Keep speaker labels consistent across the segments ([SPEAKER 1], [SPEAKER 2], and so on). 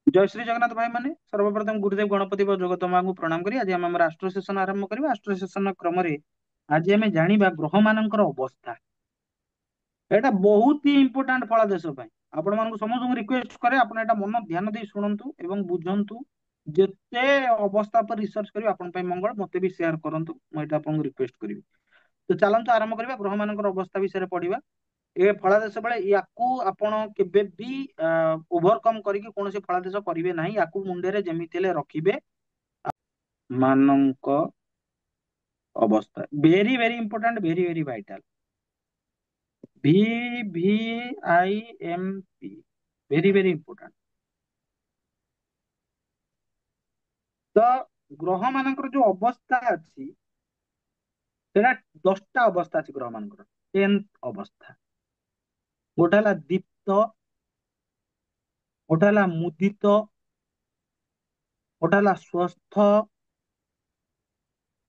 [SPEAKER 1] जय श्री जगन्नाथ भाई माने सर्वप्रथम गुरुदेव गणपति जगतमा को प्रणाम करी आज आम आस्ट्रो सेशन आरंभ करबा आस्ट्रो सेशन क्रम रे आज आम जानिबा ग्रह मानकर अवस्था एटा बहुत ही इंपोर्टेंट फल देश ପାଇଁ आपण मानक समस्त रिक्वेस्ट करे आपण एटा मन ध्यान देई सुनंतु एवं बुझंतु जेते अवस्था पर रिसर्च करी आपण ପାଇଁ मंगल मते भी शेयर करंतु म एटा आपण रिक्वेस्ट करिवि तो चलंतु आरंभ करबा ग्रह मानकर अवस्था विषय रे पढिबा ए फलादेश बेले याकू आपण केबे भी ओवरकम करिके कोनोसी फलादेश करिवे नाही याकू मुंडे रे जेमिति हेले रखिबे ମାନଙ୍କ अवस्था very very important very very vital भि भि I am P very very important तो ग्रह मानकर जो अवस्था अछि सेटा 10टा अवस्था अछि ग्रह मानकर 10th अवस्था गोटा हला दीप्त गोटा हला मुदित गोटा हला स्वस्थ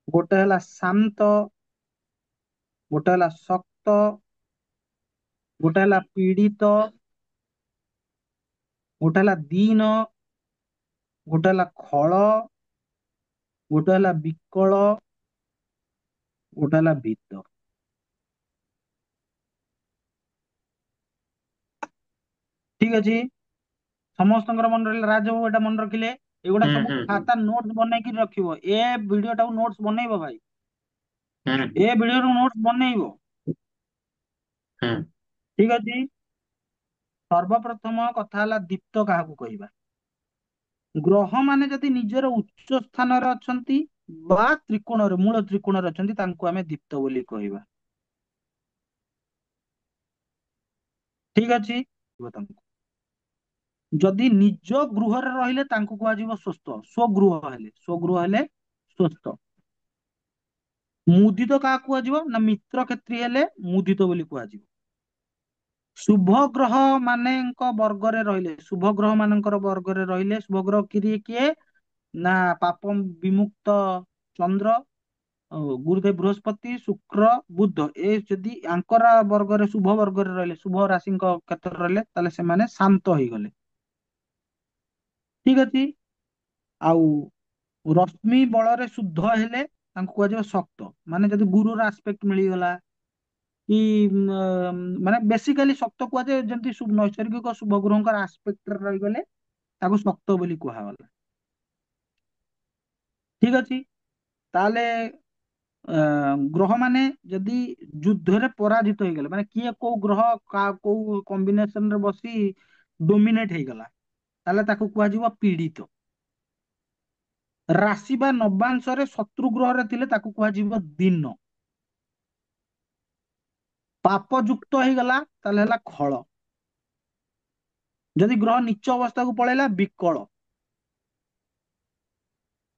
[SPEAKER 1] गोटा हला शांत गोटा हला शक्त गोटा हला पीड़ित गोटा हला दीन गोटा हला खଳ गोटा हला ବିକଳ गोटा हला भीତ ठीक अछि ସମସ୍ତଙ୍କର ମନେ ରହିଲା ରାଜବାବୁ ଏଟା ମନେ ରଖିଲେ ଏଗୁଡା
[SPEAKER 2] हम्म
[SPEAKER 1] ସବୁ
[SPEAKER 2] हम्म
[SPEAKER 1] ଖାତା ନୋଟ୍स ବନେଇକି ରଖିବ ଏ ଭିଡିଓ ଟାକୁ ନୋଟ୍स ବନେଇବ ଭାଇ
[SPEAKER 2] हम्म
[SPEAKER 1] ଏ ଭିଡିଓରୁ ନୋଟ୍स ବନେଇବ
[SPEAKER 2] हम्म
[SPEAKER 1] ଠିକ ଅଛି ସର୍ବପ୍ରଥମ କଥା ହେଲା ଦୀପ୍ତ କାହାକୁ କହିବା ଗ୍ରହ ମାନେ ଯଦି ନିଜର ଉଚ୍ଚ ସ୍ଥାନରେ ଅଛନ୍ତି ବା ତ୍ରିକୋଣରେ ମୂଳ ତ୍ରିକୋଣରେ ଅଛନ୍ତି ତାଙ୍କୁ ଆମେ ଦୀପ୍ତ ବୋଲି କହିବା ଠିକ ଅଛି ତାଙ୍କୁ ଯଦି ନିଜ ଗୃହରେ ରହିଲେ ତାଙ୍କୁ କୁହାଯିବ ସ୍ୱସ୍ଥ ସ୍ୱଗୃହ ହେଲେ ସ୍ୱସ୍ଥ ମୁଦିତ କାହାକୁ କୁହାଯିବ ନା ମିତ୍ର କ୍ଷେତ୍ରୀ ହେଲେ ମୁଦିତ ବୋଲି କୁହାଯିବ ଶୁଭ ଗ୍ରହ ମାନଙ୍କ ବର୍ଗରେ ରହିଲେ ଶୁଭ ଗ୍ରହ ମାନଙ୍କର ବର୍ଗରେ ରହିଲେ ଶୁଭ ଗ୍ରହ କିଏ ନା ପାପ ବିମୁକ୍ତ ଚନ୍ଦ୍ର ଗୁରୁଦେବ ବୃହସ୍ପତି ଶୁକ୍ର ବୁଧ ଏ ଯଦି ଆଙ୍କର ବର୍ଗରେ ଶୁଭ ବର୍ଗରେ ରହିଲେ ଶୁଭ ରାଶିଙ୍କ କ୍ଷେତ୍ରରେ ରହିଲେ ତାହେଲେ ସେମାନେ ଶାନ୍ତ ହେଇଗଲେ ଠିକ ଅଛି ଆଉ ରଶ୍ମି ବଳରେ ଶୁଦ୍ଧ ହେଲେ ତାଙ୍କୁ କୁହାଯିବ ଶକ୍ତ ମାନେ ଯଦି ଗୁରୁର ଆସ୍ପେକ୍ଟ ମିଳିଗଲା କି ମାନେ ବେସିକାଲି ଶକ୍ତ କୁହାଯାଏ ଯେମିତି ନୈସର୍ଗିକ ଶୁଭ ଗ୍ରହଙ୍କର ଆସ୍ପେକ୍ଟରେ ରହିଗଲେ ତାକୁ ଶକ୍ତ ବୋଲି କୁହାଗଲା ଠିକ ଅଛି ତାହେଲେ ଗ୍ରହ ମାନେ ଯଦି ଯୁଦ୍ଧରେ ପରାଜିତ ହେଇଗଲେ ମାନେ କିଏ କୋଉ ଗ୍ରହ କୋଉ କମ୍ବିନେସନ ରେ ବସି ଡୋମିନେଟ ହେଇଗଲା ତାହେଲେ ତାକୁ କୁହାଯିବ ପୀଡିତ ରାଶି ବା ନବାଂଶରେ ଶତ୍ରୁ ଗ୍ରହରେ ଥିଲେ ତାକୁ କୁହାଯିବ ଦୀନ ପାପ ଯୁକ୍ତ ହେଇଗଲା ତାହେଲେ ହେଲା ଖଳ ଯଦି ଗ୍ରହ ନିଚ ଅବସ୍ଥାକୁ ପଳେଇଲା ବିକଳ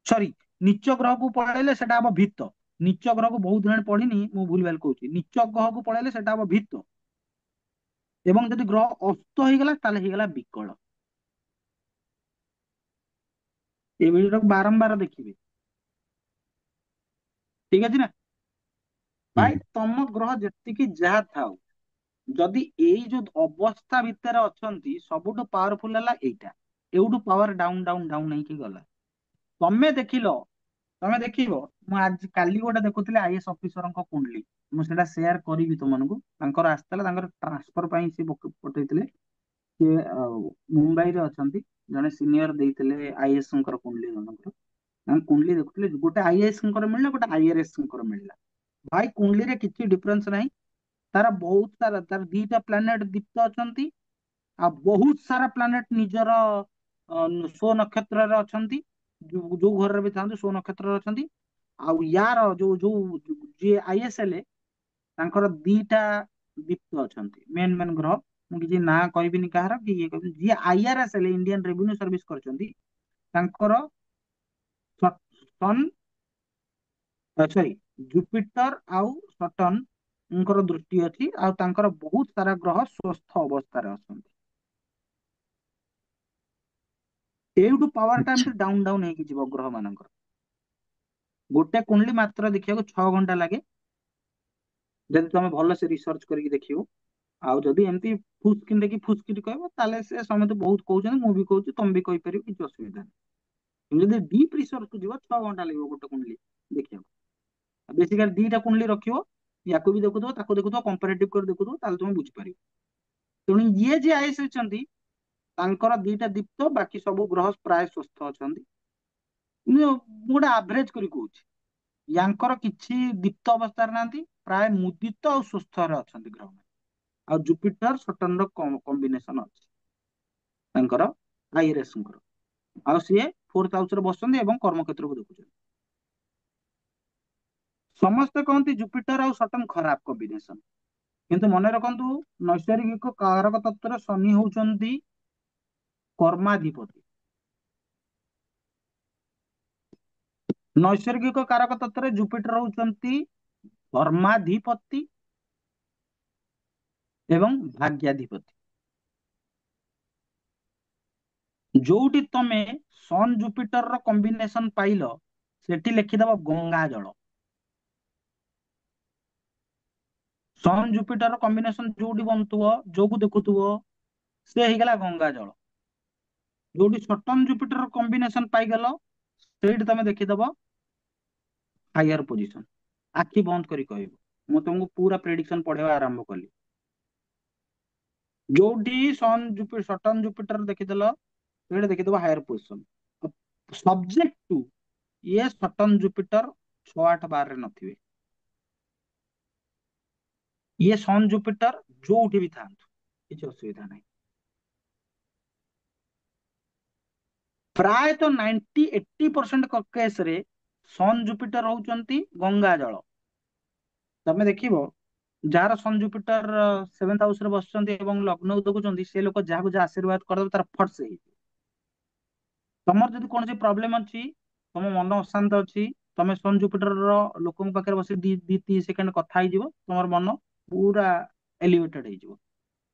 [SPEAKER 1] ସରି ନିଚ ଗ୍ରହକୁ ପଳେଇଲେ ସେଟା ହବ ଭୀତ ନିଚ ଗ୍ରହକୁ ବହୁତ ଦିନ ପଢିନି ମୁଁ ଭୁଲ ଭାଲ କହୁଛି ନିଚ ଗ୍ରହକୁ ପଳେଇଲେ ସେଟା ହବ ଭୀତ ଏବଂ ଯଦି ଗ୍ରହ ଅସ୍ତ ହେଇଗଲା ତାହେଲେ ହେଇଗଲା ବିକଳ এই ଭିଡିଓଟାକୁ ବାରମ୍ବାର ଦେଖିବେ ଠିକ ଅଛି ନା ଭାଇ
[SPEAKER 2] हम्म
[SPEAKER 1] ତମ ଗ୍ରହ ଯେତିକି ଯାହା ଥାଉ ଯଦି ଏଇ ଯୋଉ ଅବସ୍ଥା ଭିତରେ ଅଛନ୍ତି ସବୁଠୁ ପାୱାରଫୁଲ ହେଲା ଏଇଟା ଏଇଠୁ ପାୱାର ଡାଉନ ଡାଉନ ଡାଉନ ହେଇକି ଗଲା ତମେ ଦେଖିଲ ତମେ ଦେଖିବ ମୁଁ ଆଜି କାଲି ଗୋଟେ ଦେଖୁଥିଲି ଆଇଏଏସ୍ ଅଫିସରଙ୍କ କୁଣ୍ଡଲି ମୁଁ ସେଟା ସେୟାର କରିବି ତୁମମାନଙ୍କୁ ତାଙ୍କର ଆସିଥିଲା ତାଙ୍କର ଟ୍ରାନ୍ସଫର ପାଇଁ ସେ ପଠେଇଥିଲେ ସିଏ ମୁମ୍ବାଇରେ ଅଛନ୍ତି ଜଣେ ସିନିୟର ଦେଇଥିଲେ ଆଇଏଏସ୍ ଙ୍କର କୁଣ୍ଡଲି ଜଣଙ୍କର ତାଙ୍କ କୁଣ୍ଡଲି ଦେଖୁଥିଲେ ଗୋଟେ ଆଇଏଏସ୍ ଙ୍କର ମିଳିଲା ଗୋଟେ ଆଇଆରଏସ୍ ଙ୍କର ମିଳିଲା ଭାଇ କୁଣ୍ଡଲିରେ କିଛି ଡିଫରେନ୍ସ ନାହିଁ ତାର ବହୁତ ସାରା ତାର ଦିଟା ପ୍ଲାନେଟ ଦୀପ୍ତ ଅଛନ୍ତି ଆଉ ବହୁତ ସାରା ପ୍ଲାନେଟ ନିଜର ସ୍ଵ ନକ୍ଷତ୍ରରେ ଅଛନ୍ତି ଯୋଉ ଘରରେ ବି ଥାନ୍ତି ସ୍ଵ ନକ୍ଷତ୍ରରେ ଅଛନ୍ତି ଆଉ ୟାର ଯୋଉ ଯୋଉ ଯିଏ ଆଇଏସଏଲ ତାଙ୍କର ଦିଟା ଦୀପ୍ତ ଅଛନ୍ତି ମେନ୍ ମେନ୍ ଗ୍ରହ ମୁଁ କିଛି ନାଁ କହିବିନି କାହାର କି ଇଏ କହିବିନି ଯିଏ ଆଇଆରଏସ୍ ହେଲେ ଇଣ୍ଡିଆନ ରେଭିନ୍ୟୁ ସର୍ଭିସ କରିଛନ୍ତି ତାଙ୍କର ସନ୍ ସରି ଜୁପିଟର ଆଉ ସଟନଙ୍କର ଦୃଷ୍ଟି ଅଛି ଆଉ ତାଙ୍କର ବହୁତ ସାରା ଗ୍ରହ ସ୍ୱସ୍ଥ ଅବସ୍ଥାରେ ଅଛନ୍ତି ଏଇଠୁ ପାୱାର ଟା
[SPEAKER 2] अच्छा
[SPEAKER 1] ଏମିତି ଡାଉନ ଡାଉନ ହେଇକି ଯିବ ଗ୍ରହ ମାନଙ୍କର ଗୋଟେ କୁଣ୍ଡଲି ମାତ୍ର ଦେଖିବାକୁ 6 ଘଣ୍ଟା ଲାଗେ ଯଦି ତମେ ଭଲସେ ରିସର୍ଚ୍ଚ କରିକି ଦେଖିବ ଆଉ ଯଦି ଏମିତି ଫୁସ୍କିନ ଦେଖି ଫୁସ୍କିଟି କହିବ ତାହେଲେ ସେ ସମସ୍ତେ ବହୁତ କହୁଛନ୍ତି, ମୁଁ ବି କହୁଛି, ତମେ ବି କହିପାରିବ, କିଛି ଅସୁବିଧା ନାହିଁ। তুমি ଯଦି ଡିପ୍ ରିସର୍ଚ୍ଚ କୁ ଯିବ 6 ଘଣ୍ଟା ଲାଗିବ ଗୋଟେ କୁଣ୍ଡଲି ଦେଖିବାକୁ। ବେସିକାଲି ଦିଟା କୁଣ୍ଡଲି ରଖିବ, ୟାକୁ ବି ଦେଖୁଥିବ ତାକୁ ଦେଖୁଥିବ କମ୍ପାରେଟିଭ କରି ଦେଖୁଥିବ, ତାହେଲେ ତମେ ବୁଝିପାରିବ। ତେଣୁ ଇଏ ଯିଏ ଆଇଏସ୍ ଅଛନ୍ତି ତାଙ୍କର ଦିଟା ଦୀପ୍ତ, ବାକି ସବୁ ଗ୍ରହ ପ୍ରାୟ ସୁସ୍ଥ ଅଛନ୍ତି। ମୁଁ ଗୋଟେ ଆଭରେଜ କରି କହୁଛି, ୟାଙ୍କର କିଛି ଦୀପ୍ତ ଅବସ୍ଥାରେ ନାହାନ୍ତି, ପ୍ରାୟ ମୁଦିତ ଆଉ ସୁସ୍ଥରେ ଅଛନ୍ତି ଗ୍ରହ। ଆଉ ଜୁପିଟର ସଟର୍ନ ର କମ୍ବିନେସନ ଅଛି ତାଙ୍କର, ଆଇରେସଙ୍କର। ଆଉ ସିଏ ଫୋର୍ଥ ହାଉସରେ ବସନ୍ତି ଏବଂ କର୍ମକ୍ଷେତ୍ରକୁ ଦେଖୁଛନ୍ତି। ସମସ୍ତେ କହନ୍ତି ଜୁପିଟର ଆଉ ସଟର୍ନ ଖରାପ କମ୍ବିନେସନ, କିନ୍ତୁ ମନେ ରଖନ୍ତୁ ନୈସର୍ଗିକ କାରକ ତତ୍ତ୍ୱର ଶନି ହଉଛନ୍ତି କର୍ମାଧିପତି। ନୈସର୍ଗିକ କାରକ ତତ୍ତ୍ୱରେ ଜୁପିଟର ହଉଛନ୍ତି ଧର୍ମାଧିପତି ଏବଂ ଭାଗ୍ୟାଧିପତି। ଯୋଉଠି ତମେ ସନ୍ ଜୁପିଟର ର କମ୍ବିନେସନ ପାଇଲ, ସେଠି ଲେଖିଦବ ଗଙ୍ଗା ଜଳ। ସନ୍ ଜୁପିଟର କମ୍ବିନେସନ ଯୋଉଠି ବନୁଥିବ, ଯୋଉକୁ ଦେଖୁଥିବ, ସେ ହେଇଗଲା ଗଙ୍ଗା ଜଳ। ଯୋଉଠି ସଟର୍ନ ଜୁପିଟର କମ୍ବିନେସନ ପାଇଗଲ, ସେଇଠି ତମେ ଦେଖିଦବ ହାଇୟର ପୋଜିସନ। ଆଖି ବନ୍ଦ କରି କହିବ, ମୁଁ ତମକୁ ପୁରା ପ୍ରେଡିକ୍ସନ ପଢେଇବା ଆରମ୍ଭ କଲି। ଯୋଉଠି ସଟର୍ନ ଜୁପିଟର ଦେଖିଦେଲ, ସେଇଠି ଦେଖିଦବ ହାୟର ପୋଜିସନ। ସବଜେକ୍ଟ ଟୁ ଇଏ ସଟର୍ନ ଜୁପିଟର 6, 8, 12 ରେ ନଥିବେ। ଇଏ ସନ୍ ଜୁପିଟର ଯୋଉଠି ବି ଥାନ୍ତୁ, କିଛି ଅସୁବିଧା ନାହିଁ। ପ୍ରାୟତଃ 90-80% କେସରେ ସନ୍ ଜୁପିଟର ହଉଛନ୍ତି ଗଙ୍ଗା ଜଳ। ତମେ ଦେଖିବ ଯାହାର ସନ୍ ଜୁପିଟର 7th ହାଉସରେ ବସୁଛନ୍ତି ଏବଂ ଲଗ୍ନକୁ ଦେଖୁଛନ୍ତି, ସେ ଲୋକ ଯାହାକୁ ଯାହା ଆଶୀର୍ବାଦ କରିଦେବ ତାର ଫଟ ସେ ହେଇଯିବ। ତମର ଯଦି କୌଣସି ପ୍ରୋବ୍ଲେମ ଅଛି, ତମ ମନ ଅଶାନ୍ତ ଅଛି, ତମେ ସନ୍ ଜୁପିଟର ଲୋକଙ୍କ ପାଖରେ ବସି 2-3 ସେକେଣ୍ଡ କଥା ହେଇଯିବ, ତମର ମନ ପୁରା ଏଲିଭେଟେଡ ହେଇଯିବ।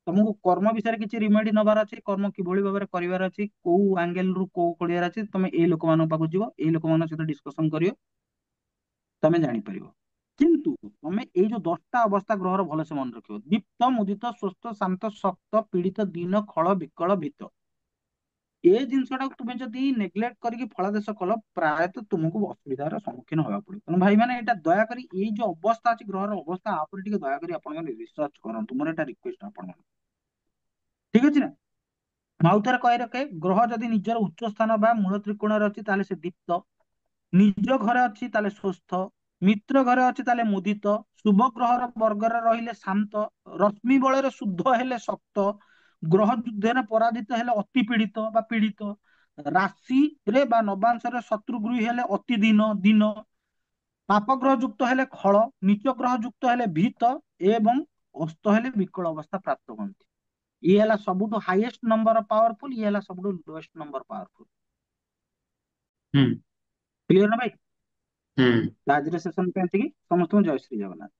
[SPEAKER 1] ତମକୁ କର୍ମ ବିଷୟରେ କିଛି ରିମେଡି ନବାର ଅଛି, କର୍ମ କିଭଳି ଭାବରେ କରିବାର ଅଛି, କୋଉ ଆଙ୍ଗେଲ ରୁ କୋଉ କରିବାର ଅଛି, ତମେ ଏଇ ଲୋକମାନଙ୍କ ପାଖକୁ ଯିବ, ଏଇ ଲୋକମାନଙ୍କ ସହିତ ଡିସ୍କସନ କରିବ, ତମେ ଜାଣିପାରିବ। କିନ୍ତୁ ତମେ ଏଇ ଯୋଉ 10ଟା ଅବସ୍ଥା ଗ୍ରହର ଭଲସେ ମନେ ରଖିବ, ଦୀପ୍ତ, ମୁଦିତ, ସ୍ୱସ୍ଥ, ଶାନ୍ତ, ଶକ୍ତ, ପୀଡିତ, ଦୀନ, ଖଳ, ବିକଳ, ଭୀତ। ଏ ଜିନିଷଟାକୁ ତୁମେ ଯଦି ନେଗ୍ଲେକ୍ଟ କରିକି ଫଳାଦେଶ କଲ, ପ୍ରାୟତଃ ତୁମକୁ ଅସୁବିଧାର ସମ୍ମୁଖୀନ ହେବାକୁ ପଡିବ। ତେଣୁ ଭାଇ ମାନେ ଏଇଟା ଦୟାକରି ଏଇ ଯୋଉ ଅବସ୍ଥା ଅଛି ଗ୍ରହର ଅବସ୍ଥା, ଉପରେ ଟିକେ ଦୟାକରି ଆପଣମାନେ ରିସର୍ଚ୍ଚ କରନ୍ତୁ, ମୋର ଏଇଟା ରିକ୍ୱେଷ୍ଟ ଆପଣମାନଙ୍କୁ। ଠିକ ଅଛି ନା? ମୁଁ ଆଉ ଥରେ କହି ରଖେ, ଗ୍ରହ ଯଦି ନିଜର ଉଚ୍ଚ ସ୍ଥାନ ବା ମୂଳ ତ୍ରିକୋଣରେ ଅଛି ତାହେଲେ ସେ ଦୀପ୍ତ, ନିଜ ଘରେ ଅଛି ତାହେଲେ ସୁସ୍ଥ, ମିତ୍ର ଘରେ ଅଛି ତାହେଲେ ମୁଦିତ, ଶୁଭ ଗ୍ରହର ବର୍ଗରେ ରହିଲେ ଶାନ୍ତ, ରଶ୍ମି ବଳରେ ଶୁଦ୍ଧ ହେଲେ ଶକ୍ତ, ଗ୍ରହ ଯୁଦ୍ଧରେ ପରାଜିତ ହେଲେ ଅତି ପୀଡିତ ବା ପୀଡିତ, ରାଶିରେ ବା ନବାଂଶରେ ଶତ୍ରୁଗୃହୀ ହେଲେ ଅତି ଦୀନ, ପାପ ଗ୍ରହ ଯୁକ୍ତ ହେଲେ ଖଳ, ନିଚ ଗ୍ରହ ଯୁକ୍ତ ହେଲେ ଭୀତ ଏବଂ ଅସ୍ତ ହେଲେ ବିକଳ ଅବସ୍ଥା ପ୍ରାପ୍ତ ହୁଅନ୍ତି। ଇଏ ହେଲା ସବୁଠୁ ହାଇଏଷ୍ଟ ନମ୍ବର ପାୱାରଫୁଲ, ଇଏ ହେଲା ସବୁଠୁ ଲୋଏଷ୍ଟ ନମ୍ବର ପାୱାରଫୁଲ।
[SPEAKER 2] ହୁଁ।
[SPEAKER 1] କ୍ଲିୟର ନା ଭାଇ?
[SPEAKER 2] ହୁଁ।
[SPEAKER 1] ଆଜିର ସେସନ ପାଇଁ ଏତିକି। ସମସ୍ତଙ୍କୁ ଜୟ ଶ୍ରୀ ଜଗନ୍ନାଥ।